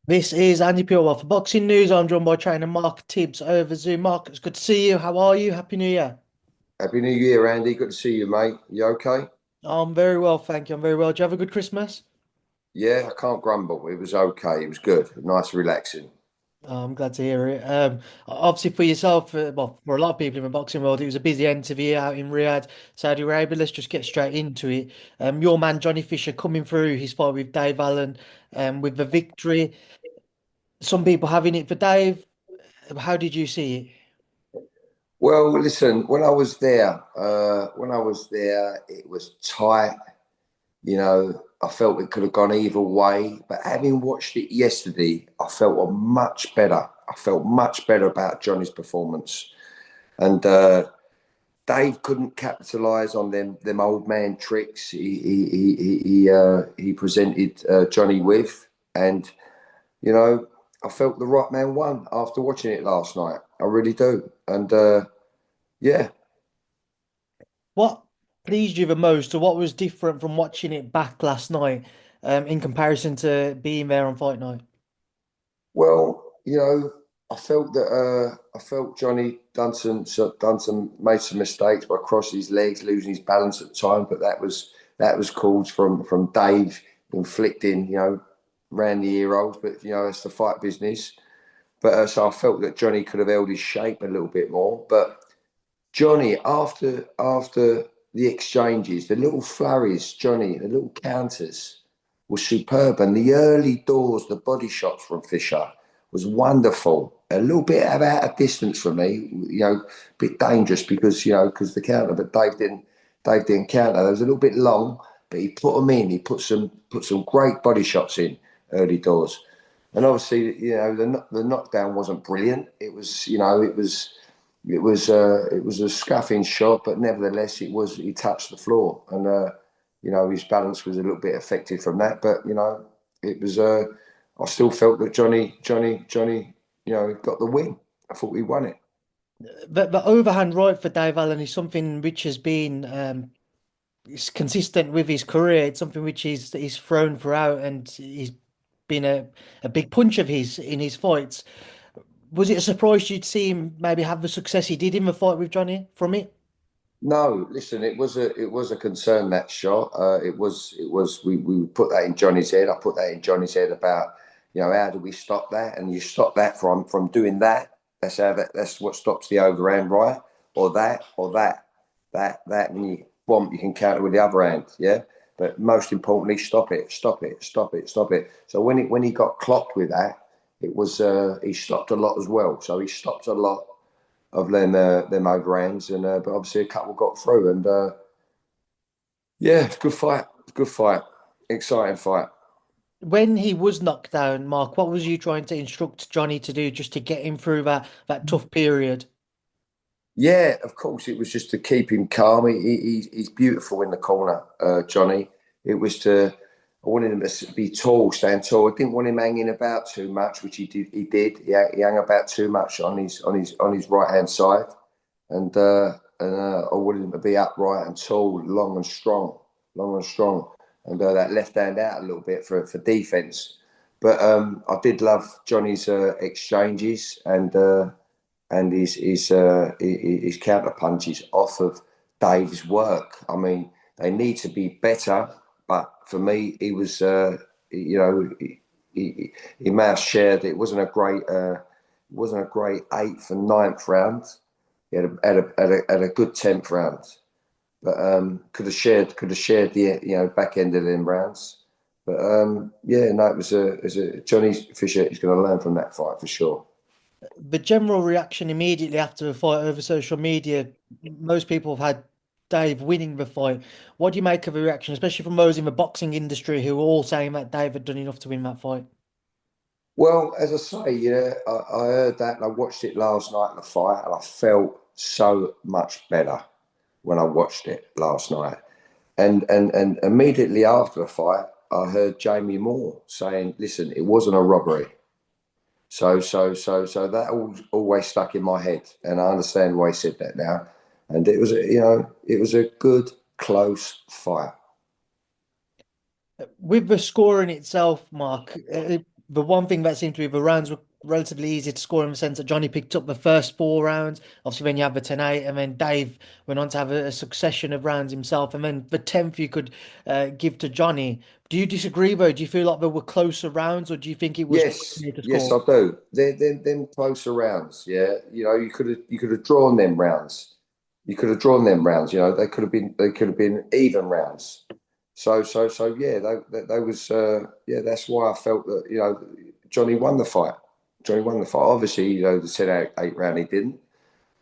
This is Andy Purewal for Boxing News. I'm joined by trainer Mark Tibbs over Zoom. Mark, it's good to see you. How are you? Happy New Year. Happy New Year, Andy. Good to see you, mate. You okay? I'm very well, thank you. I'm very well. Did you have a good Christmas? Yeah, I can't grumble. It was okay. It was good. Nice, relaxing. Oh, I'm glad to hear it. Obviously for yourself, well, for a lot of people in the boxing world, it was a busy end to the year out in Riyadh, Saudi Arabia. Let's just get straight into it. Your man Johnny Fisher coming through his fight with Dave Allen, with the victory. Some people having it for Dave. How did you see it? Well, listen, when I was there, it was tight. I felt it could have gone either way. But having watched it yesterday, I felt much better about Johnny's performance. And Dave couldn't capitalise on them old man tricks he presented Johnny with, and you know, I felt the right man won after watching it last night. I really do. And yeah, What pleased you the most, or what was different from watching it back last night, in comparison to being there on fight night? well, I felt Johnny done some made some mistakes by crossing his legs, losing his balance at times, but that was caused from Dave inflicting, round the ear holes. But it's the fight business. But so I felt that Johnny could have held his shape a little bit more. But Johnny, after the exchanges, the little flurries, Johnny, the little counters was superb. And the early doors, the body shots from Fisher was wonderful. A little bit out of distance for me, a bit dangerous because the counter, but Dave didn't counter. They was a little bit long, but he put them in. He put some great body shots in early doors. And obviously, the knockdown wasn't brilliant. It was a scuffing shot, but nevertheless, he touched the floor, and his balance was a little bit affected from that. But it was. I still felt that Johnny, got the win. I thought he won it. The overhand right for Dave Allen is something which has been is consistent with his career. It's something which he's thrown throughout, and he's been a big punch of his in his fights. Was it a surprise you'd see him maybe have the success he did in the fight with Johnny from it? No, listen, it was a concern, that shot. It was we put that in Johnny's head. I put that in Johnny's head about how do we stop that? And you stop that from doing that. That's what stops the overhand, right? Or that, and you bomb, you can counter with the other hand, yeah. But most importantly, stop it, stop it, stop it, stop it. So when he got clocked with that, it was he stopped a lot as well. So he stopped a lot of them overhands, and but obviously a couple got through, and yeah, it's a good fight, good fight, exciting fight. When he was knocked down, Mark, what was you trying to instruct Johnny to do just to get him through that tough period? Yeah, of course, it was just to keep him calm. He's beautiful in the corner, Johnny. It was to I wanted him to be tall, stand tall. I didn't want him hanging about too much, which he did. He hung about too much on his right hand side, and I wanted him to be upright and tall, long and strong, and that left hand out a little bit for defence. But I did love Johnny's exchanges and his counter punches off of Dave's work. I mean, they need to be better, but for me, he was, he may have shared. It wasn't a great eighth and ninth round. He had a good 10th round, but could have shared the back end of them rounds. But yeah, no, it was a Johnny Fisher is going to learn from that fight for sure. The general reaction immediately after the fight over social media, most people have had Dave winning the fight. What do you make of the reaction, especially from those in the boxing industry who were all saying that Dave had done enough to win that fight? Well, as I say, I heard that and I watched it last night in the fight, and I felt so much better when I watched it last night. And immediately after the fight, I heard Jamie Moore saying, "Listen, it wasn't a robbery." So that always stuck in my head, and I understand why he said that now. And it was a good close fight. With the scoring itself, Mark, the one thing that seemed to be the rounds were relatively easy to score in the sense that Johnny picked up the first four rounds. Obviously, when you have the 10-8, and then Dave went on to have a succession of rounds himself, and then the 10th you could give to Johnny. Do you disagree, though? Do you feel like there were closer rounds, or do you think it was Yes, near to yes, score? I do. Them closer rounds, yeah. You could have drawn them rounds. You could have drawn them rounds. They could have been even rounds. So yeah, they was yeah. That's why I felt that Johnny won the fight. Johnny won the fight. Obviously, the 10-8 round he didn't,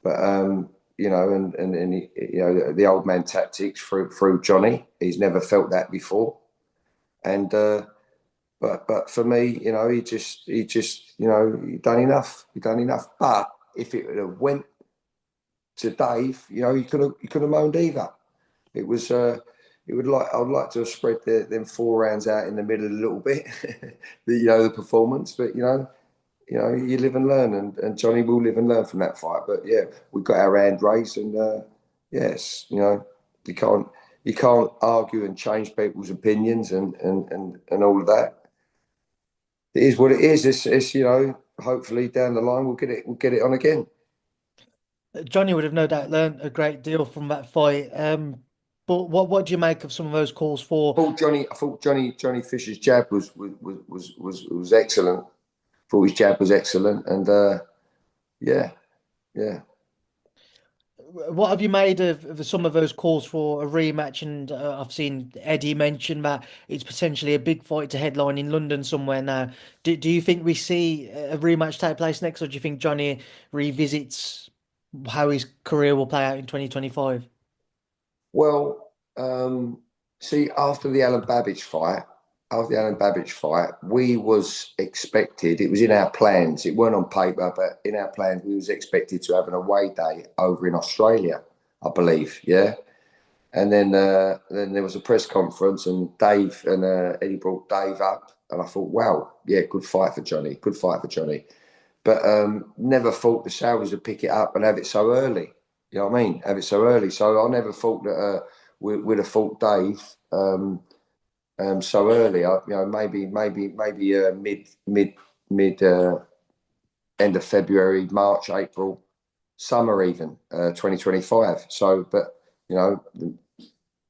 but and the old man tactics through Johnny. He's never felt that before, and. But for me, he done enough. He done enough. But if it would have went to Dave, he could have moaned either. It was it would like I would like to have spread them four rounds out in the middle a little bit, the performance. But you live and learn, and Johnny will live and learn from that fight. But yeah, we got our hand raised, and yes, you can't you can't argue and change people's opinions and all of that. It is what it is. It's hopefully down the line we'll get it on again. Johnny would have no doubt learned a great deal from that fight. But what do you make of some of those calls for? I thought Johnny Fisher's jab was excellent. Thought his jab was excellent, and yeah, yeah. What have you made of some of those calls for a rematch? And I've seen Eddie mention that it's potentially a big fight to headline in London somewhere now. Do you think we see a rematch take place next, or do you think Johnny revisits how his career will play out in 2025? Well, see, after the Alan Babbage fight, we was expected. It was in our plans. It weren't on paper, but in our plans, we was expected to have an away day over in Australia, I believe. Yeah. And then there was a press conference, and Dave and Eddie brought Dave up, and I thought, wow, yeah, good fight for Johnny, good fight for Johnny. But never thought the Saudis would pick it up and have it so early. You know what I mean? Have it so early. So I never thought that we'd have fought Dave so early. Maybe mid end of February, March, April, summer even 2025. So, but you know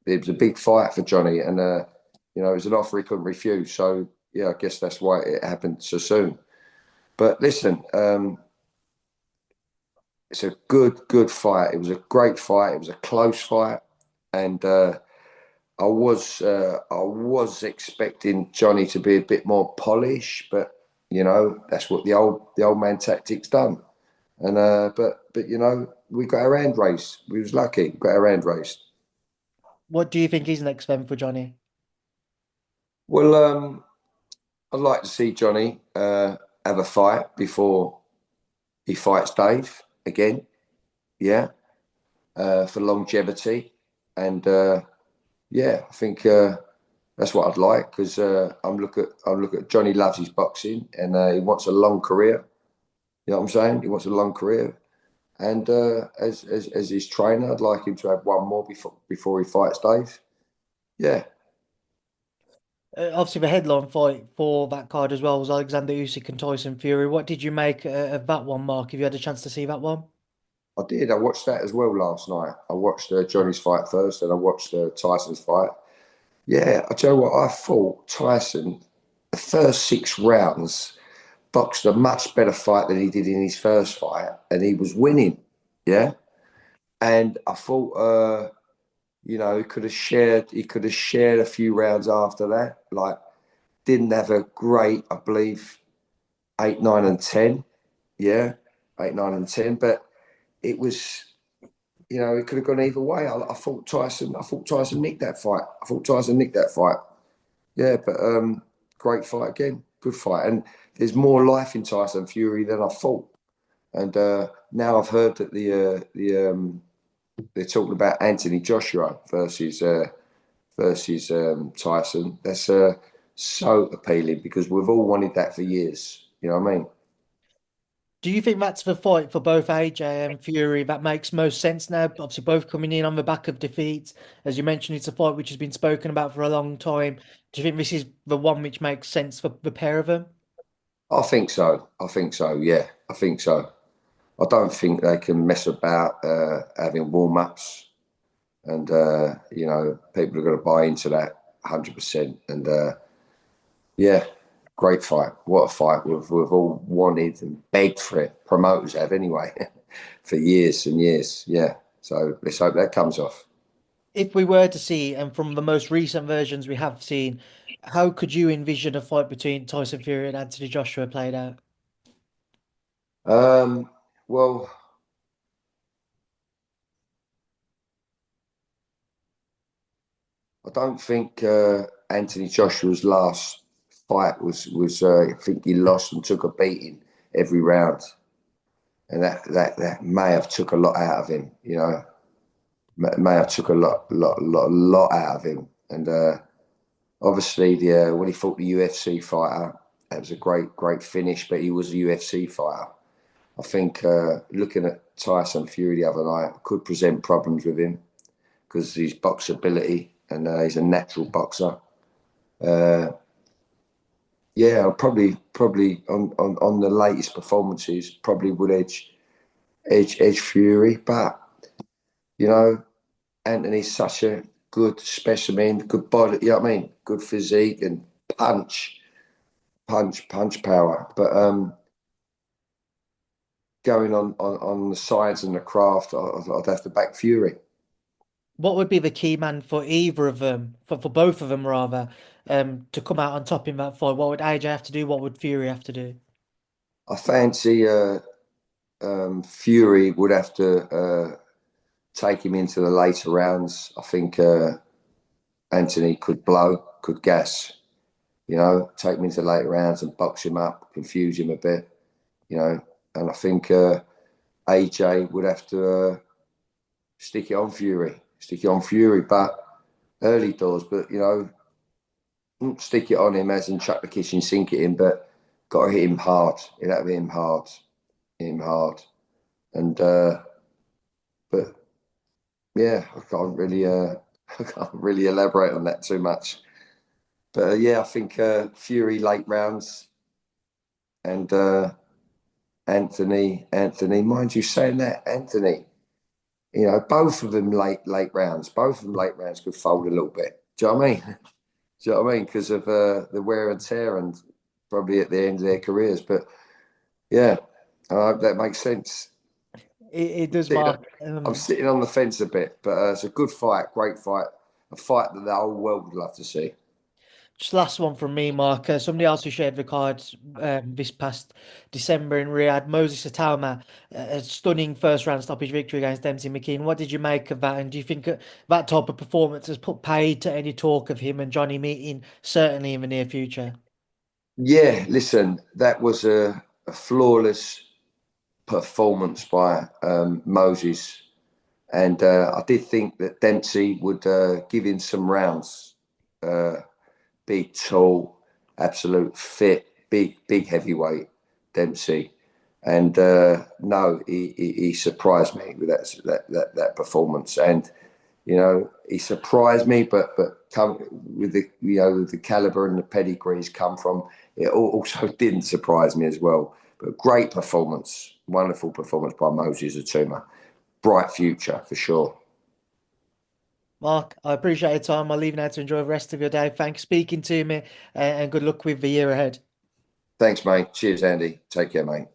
it was a big fight for Johnny, and it was an offer he couldn't refuse. So yeah, I guess that's why it happened so soon. But listen, it's a good fight. It was a great fight. It was a close fight, and I was expecting Johnny to be a bit more polished, but that's what the old man tactics done. And but we got our hand raised. We was lucky. We got our hand raised. What do you think is next then for Johnny? Well, I'd like to see Johnny have a fight before he fights Dave again. Yeah, for longevity, and yeah, I think that's what I'd like because I'm look at Johnny loves his boxing and he wants a long career. You know what I'm saying? He wants a long career, and as his trainer, I'd like him to have one more before he fights Dave. Yeah, Obviously, the headline fight for that card as well was Alexander Usyk and Tyson Fury. What did you make of that one, Mark? Have you had a chance to see that one? I did. I watched that as well last night. I watched Johnny's fight first, and I watched Tyson's fight. Yeah, I tell you what, I thought Tyson, the first 6 rounds, boxed a much better fight than he did in his first fight, and he was winning. Yeah, and I thought, he could have shared a few rounds after that. Like, didn't have a great, I believe, 8, 9, and 10. Yeah, 8, 9, and 10, but it was. It could have gone either way. I thought Tyson nicked that fight. I thought Tyson nicked that fight. Yeah, but great fight again. Good fight. And there's more life in Tyson Fury than I thought. And now I've heard that they're talking about Anthony Joshua versus Tyson. That's so appealing because we've all wanted that for years. You know what I mean? Do you think that's the fight for both AJ and Fury that makes most sense now? Obviously, both coming in on the back of defeats. As you mentioned, it's a fight which has been spoken about for a long time. Do you think this is the one which makes sense for the pair of them? I think so. I think so. Yeah, I think so. I don't think they can mess about having warm ups, and people are going to buy into that 100%. And yeah, great fight. What a fight we've all wanted and begged for it. Promoters have anyway for years and years. Yeah. So let's hope that comes off. If we were to see, and from the most recent versions we have seen, how could you envision a fight between Tyson Fury and Anthony Joshua played out? Um, well, I don't think Anthony Joshua's last fight was. I think he lost and took a beating every round, and that may have took a lot out of him. May have took a lot out of him. And obviously, the when he fought the UFC fighter, that was a great finish. But he was a UFC fighter. I think looking at Tyson Fury the other night could present problems with him because his boxability and he's a natural boxer. Uh, yeah, probably on the latest performances, probably would edge Fury, but you know, Anthony's such a good specimen, good body, you know what I mean? Good physique and punch power. But going on the science and the craft, I'd have to back Fury. What would be the key man for either of them, for both of them rather, to come out on top in that fight? What would AJ have to do? What would Fury have to do? I fancy Fury would have to take him into the later rounds. I think Anthony could gas, take him into the later rounds and box him up, confuse him a bit, you know. And I think AJ would have to stick it on Fury, but early doors, but stick it on him as in chuck the kitchen sink at him, but got to hit him hard. It had to hit hit him hard. And but yeah, I can't really I can't really elaborate on that too much. But yeah, I think Fury late rounds and Anthony, mind you saying that, Anthony, both of them late rounds, both of them late rounds could fold a little bit. Do you know what I mean? Do you know what I mean? Because of the wear and tear and probably at the end of their careers. But yeah, I hope that makes sense. It does, Sitting Mark. on- I'm sitting on the fence a bit, but it's a good fight, great fight, a fight that the whole world would love to see. Just last one from me, Mark. Somebody else who shared the cards this past December in Riyadh, Moses Itauma, a stunning first round stoppage victory against Dempsey McKean. What did you make of that? And do you think that type of performance has put paid to any talk of him and Johnny meeting, certainly in the near future? Yeah, listen, that was a flawless performance by Moses. And I did think that Dempsey would give him some rounds. Uh, Big, tall, absolute fit, big heavyweight Dempsey. And no, he surprised me with that performance. And he surprised me, but come with the caliber and the pedigree he's come from, it also didn't surprise me as well. But great performance, wonderful performance by Moses Atuma. Bright future for sure. Mark, I appreciate your time. I'll leave you now to enjoy the rest of your day. Thanks for speaking to me and good luck with the year ahead. Thanks, mate. Cheers, Andy. Take care, mate.